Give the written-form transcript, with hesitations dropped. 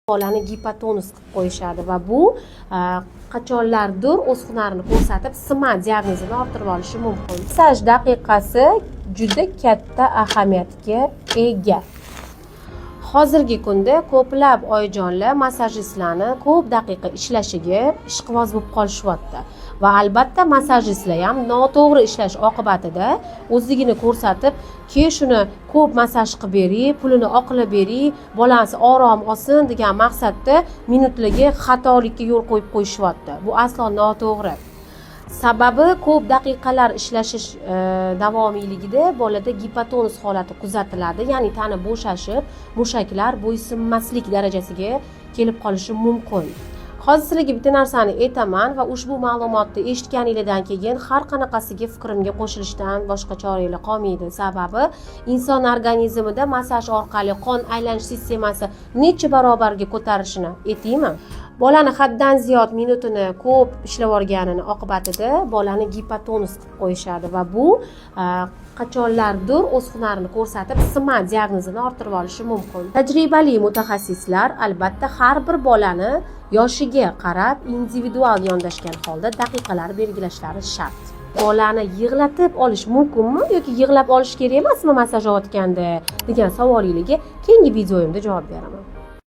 bolani gipotonus qilib qo'yishadi va bu qachonlardir o'z hunarini ko'rsatib sima diagnozini orttirib olishi mumkin. Massaj daqiqasi juda katta ahamiyatga ega. Hozirgi kunda ko'plab oyijonlar massajistlarni ko'p daqiqa ishlashiga ishqiboz bo'lib qolishyapti. Va albatta massajistlar ham noto'g'ri ishlash oqibatida o'zligini ko'rsatib, keyin shuni ko'p massaj qilib bering, pulini oqlab bering, bolangiz orom olsin degan maqsadda minutlarga xatolikka yo'l qo'yib qo'yishyapti. Bu aslo noto'g'ri. Sababi ko'p daqiqalar ishlashish davomiyligida bolada gipotonus holati kuzatiladi, ya'ni tana bo'shashib, mushaklar bo'ysunmaslik darajasiga kelib qolishi mumkin. Hozir sizlarga bitta narsani aytaman va ushbu ma'lumotni eshitganingizdan keyin har qanaqasiga fikrimga qo'shilishdan boshqa chorangiz qolmaydi. Sababi inson organizmida massaj orqali qon aylanish sistemasi necha barobarga ko'tarishini aytaymi? Bolani haddan ziyod minutini ko'p ishlab olganini oqibatida bolani gipotonus qilib qo'yishadi va bu qachonlardir o'z hunarini ko'rsatib sima diagnozini orttirib olishi mumkin. Tajribali mutaxassislar albatta har bir bolani yoshiga qarab individual yondashgan holda daqiqalar belgilashlari shart. Bolani yig'latib olish mumkinmi yoki yig'lab olish kerak emasmi massaj olayotganda degan savolingizga keyingi videoyimda javob beraman.